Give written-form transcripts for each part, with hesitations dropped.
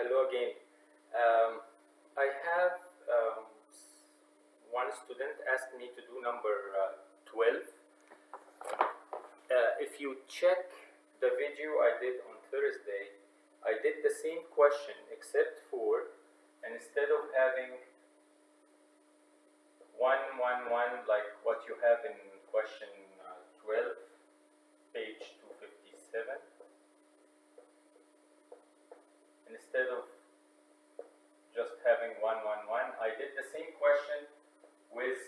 hello again. I have one student asked me to do number 12. If you check the video I did on Thursday, I did the same question except for, instead of having 1, 1, 1 like what you have in question 12, page 257, instead of just having 1, 1, 1, I did the same question with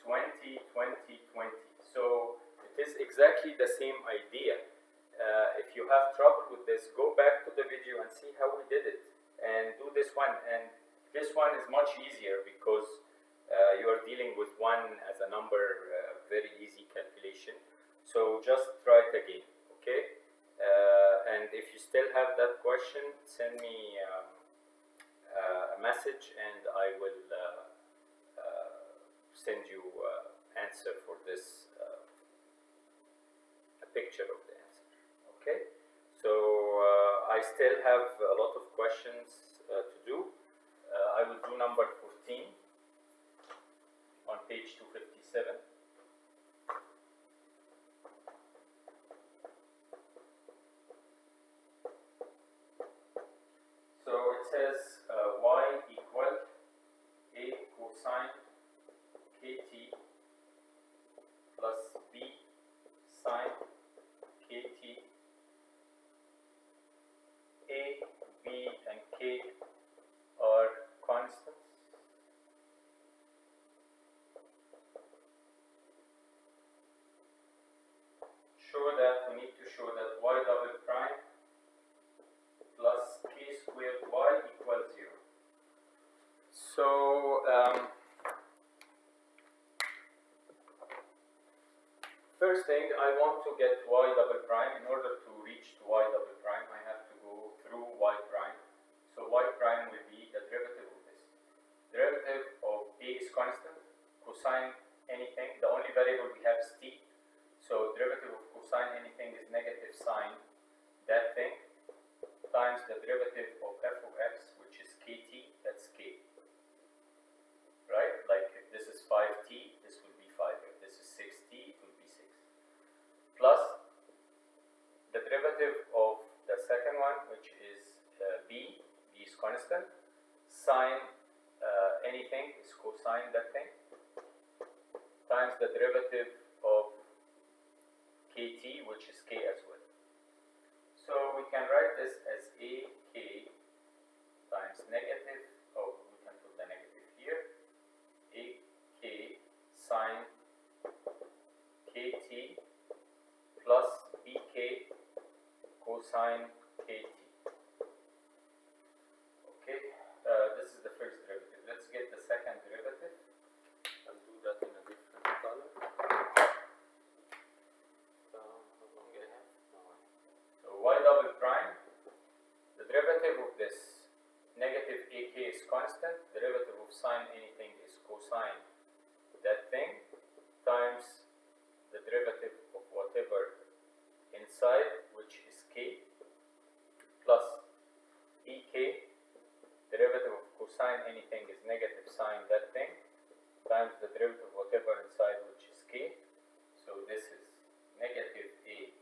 20, 20, 20. So it is exactly the same idea. If you have trouble with this, go back to the video and see how we did it, and do this one. And this one is much easier because you are dealing with 1 as a number, very easy calculation. So just try it again, okay? And if you still have that question, send me a message and I will send you answer for this, a picture of the answer, okay? So I still have a lot of questions to do. I will do number 14 on page 257. So it says y equal a cosine kt plus b sine kt. A, b, and k are constants. We need to show that y double prime plus k squared y equals 0. So first thing, I want to get y double prime. In order to reach to y double prime, I have to go through y prime. So y prime will be the derivative of this. Derivative of a is constant, cosine anything, the only variable we have is t. So derivative of cosine anything is negative sine that thing, times the derivative of f of x, which is kt, that's k. Right? Like if this is 5t, this will be 5. If this is 6t, it will be 6. Plus the derivative of the second one, which is b is constant, sine anything is cosine that thing, times the derivative of kt, which is k as well. So we can write this as a k times negative, we can put the negative here, a k sine kt plus bk cosine kt. Okay, this is the first derivative. Let's get the second derivative. I'll do that in a different color. So y double prime, the derivative of this negative ak is constant, derivative of sine anything is cosine that thing, times the derivative of whatever inside, which is k, plus bk, derivative of cosine anything is negative sine that thing, times the derivative of whatever inside, which is k. So this is negative a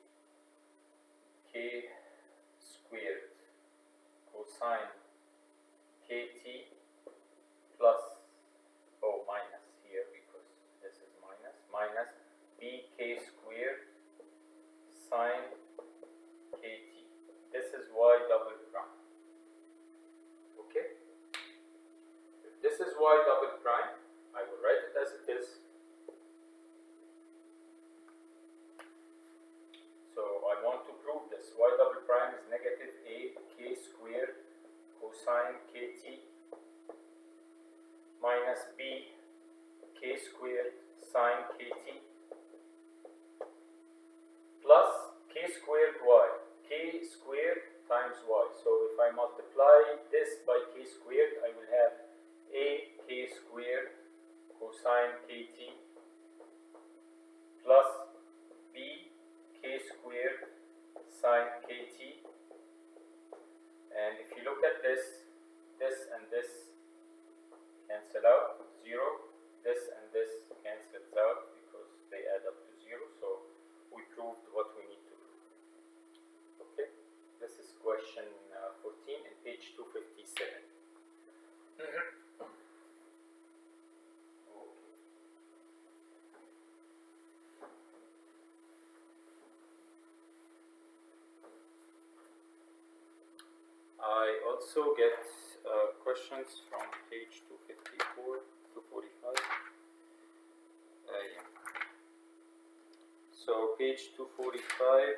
k squared cosine kt plus, minus here because this is minus bk squared sine kt. This is y double prime. Okay? If this is y double prime, I will write it as it is. So I want to prove this. Y double prime is negative a k squared cosine kt minus b k squared sine kt plus k squared y. K squared times y. So if I multiply this by k squared, I will have a k squared cosine kt plus b k squared sine kt, and And if you look at this, this and this cancel out, 0. This and this cancels out because they add up to 0. So we proved what we need to prove. Okay, this is question 14 in page 257. I also get questions from page 254, 245. Yeah. So page 245,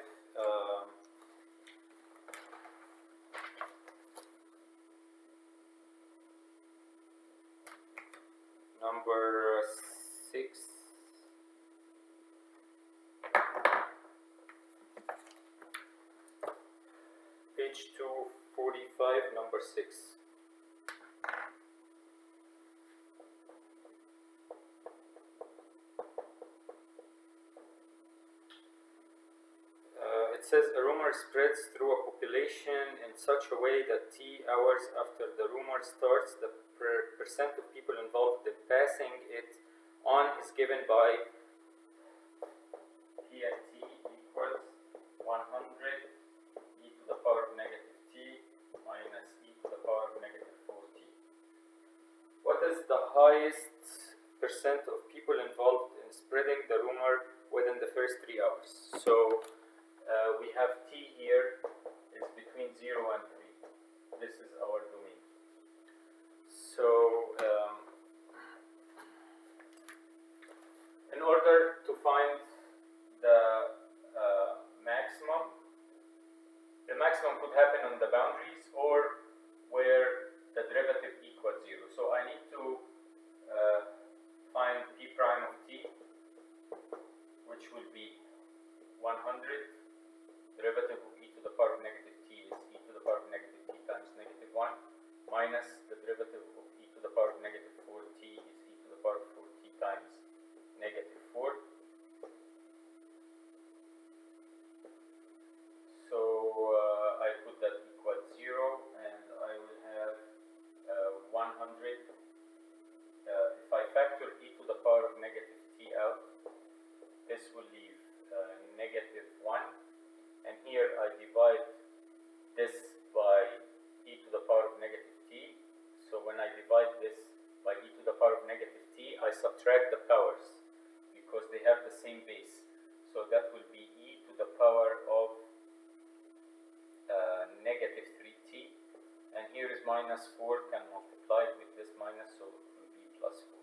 number 6. Page 245, number 6. It says a rumor spreads through a population in such a way that T hours after the rumor starts, the percent of people involved in passing it on is given by P at T equals 100 e to the power of negative T minus e to the power of negative 4T. What is the highest percent of people involved in spreading the rumor within the first 3 hours? So we have T here, it's between 0 and 3. This is our domain. So in order to find the maximum could happen on the boundaries or where the derivative equals 0. So I need to find P prime of T, which will be 100. Derivative of e to the power of negative t is e to the power of negative t times negative 1 minus the derivative of e to the power of negative 4t is e to the power of 4t times negative 4. So I put that equal 0 and I will have 100. If I factor e to the power of negative t out, this will leave negative 1. And here I divide this by e to the power of negative t. So when I divide this by e to the power of negative t, I subtract the powers because they have the same base. So that will be e to the power of negative 3t. And here is minus 4 can multiply with this minus, so it will be plus 4.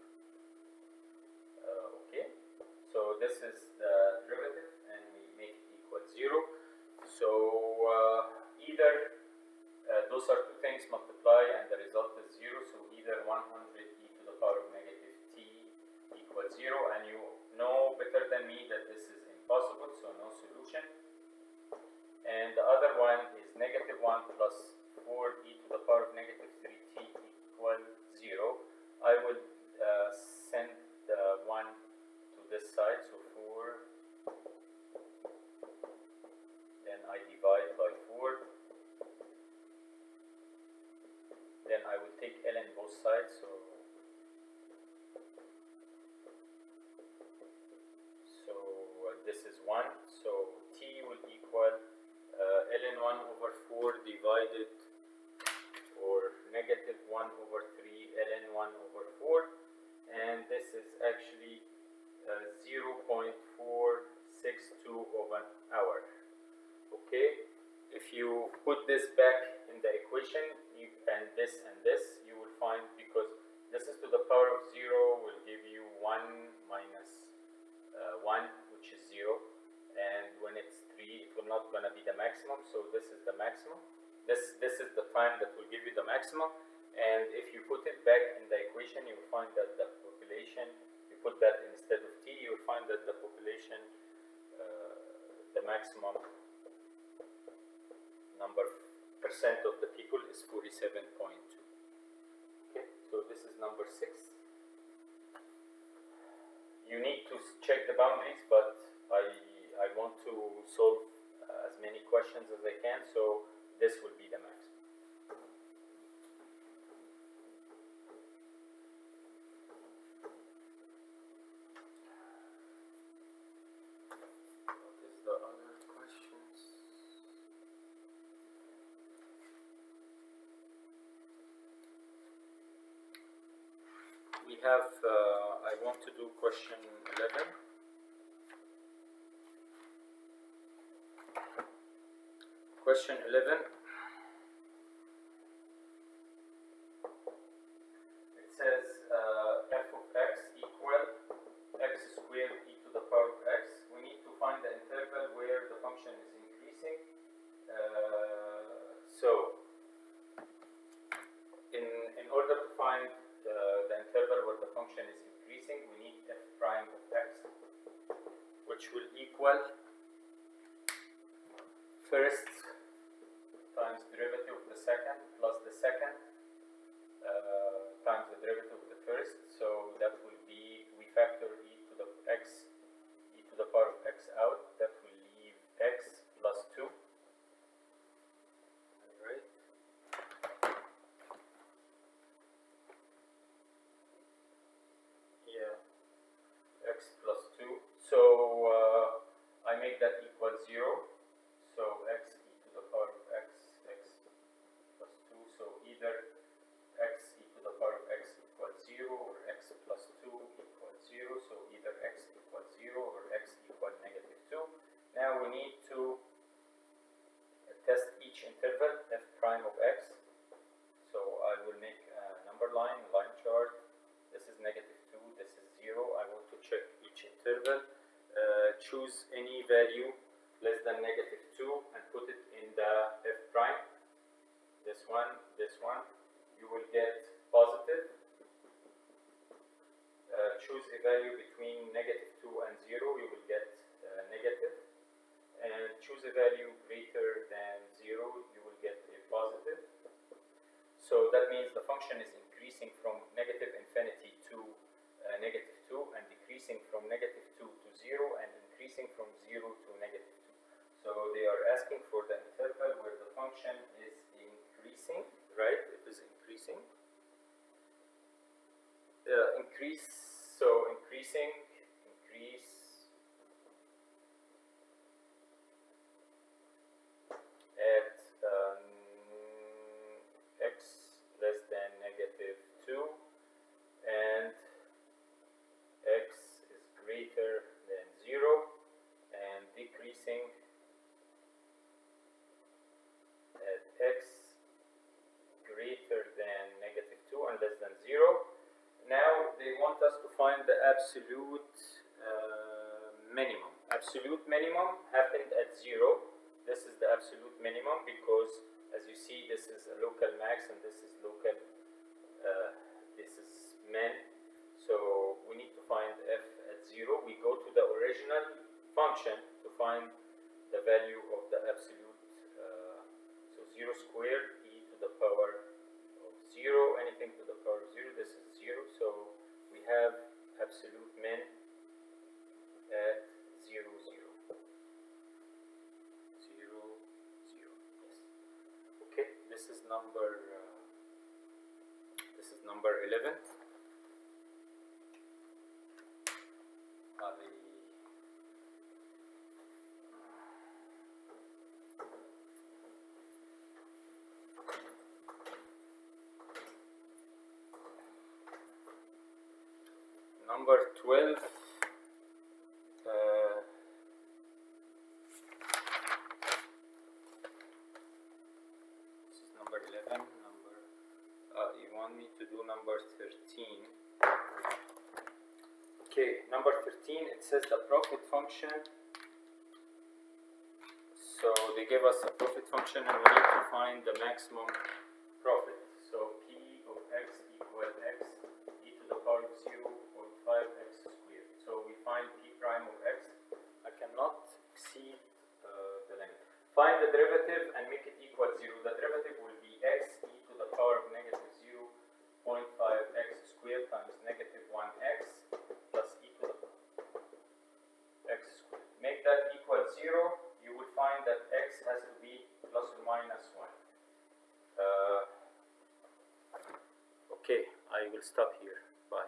Okay, so this is the derivative and we make it equal 0. So either those are two things multiply and the result is 0. So either 100 e to the power of negative t equals 0, and you know better than me that this is impossible, so no solution. And the other one is negative 1 plus 4 e to the power of negative 3t equal 0. I will send the 1 to this side, so 4. I divide by 4, then I will take ln both sides, so this is 1, so t will equal ln 1 over 4 divided, or negative 1 over 3 ln 1 over 4, and this is actually 0.462 of an hour. Okay, if you put this back in the equation and this, you will find, because this is to the power of 0 will give you 1 minus 1, which is 0, and when it's 3 it will not going to be the maximum, so this is the maximum. This is the time that will give you the maximum, and if you put it back in the equation, you will find that the population, you put that instead of t, you will find that the population, the maximum number percent of the people is 47.2. Okay, so this is number 6. You need to check the boundaries, but I want to solve as many questions as I can, so this will be the maximum. have, I want to do question 11. Question 11. It says f of x equal x squared e to the power of x. We need to find the interval where the function is increasing. So in order to find the interval where the function is increasing, we need f prime of x, which will equal first times derivative of the second plus the second times the derivative of the first. So that will be, we factor e to the x, e to the power of x out. That will leave x plus 2. Alright. Yeah, x plus 2. So I make that equal 0. So x e to the power of x, x plus 2. So either x e to the power of x equals 0 or x plus 2 equals 0. So either x equals 0 or x equals negative 2. Now we need to test each interval f prime of x. So I will make a number line, a line chart. This is negative 2, this is 0. I want to check each interval. Choose any value less than negative 2 and put it in the f prime. This one, you will get positive. Choose a value between negative 2 and 0, you will get negative. And choose a value greater than 0, you will get a positive. So that means the function is increasing from negative infinity to negative 2 and decreasing from negative 2 to 0 and increasing from 0 to negative 2. So they are asking for the interval where the function is increasing, right? It is increasing. Increase at x less than negative 2 and x is greater than 0 and decreasing at x greater than negative 2 and less than 0. Now they want us to find the absolute minimum. Absolute minimum happened at 0. This is the absolute minimum because, as you see, this is a local max and this is local, this is min. So we need to find f at 0. We go to the original function to find the value of the absolute. So 0 squared e to the power of 0, anything to the power of 0, this is 0. So we have absolute min at 0, 0. 0, 0. Yes. Okay, this is number 11. Number 12. This is number 11. You want me to do number 13. Okay, number 13, it says the profit function. So they give us a profit function and we need to find the maximum profit. So P of x equal x e to the power of 0.5x squared. So we find P prime of x. I cannot exceed the limit. Find the derivative and make it equal 0. The derivative will be x e to the power of negative 0.5x squared times negative 1x plus e to the x squared. Make that equal 0. You will find that x has to be plus or minus 1. Okay, I will stop here. Bye.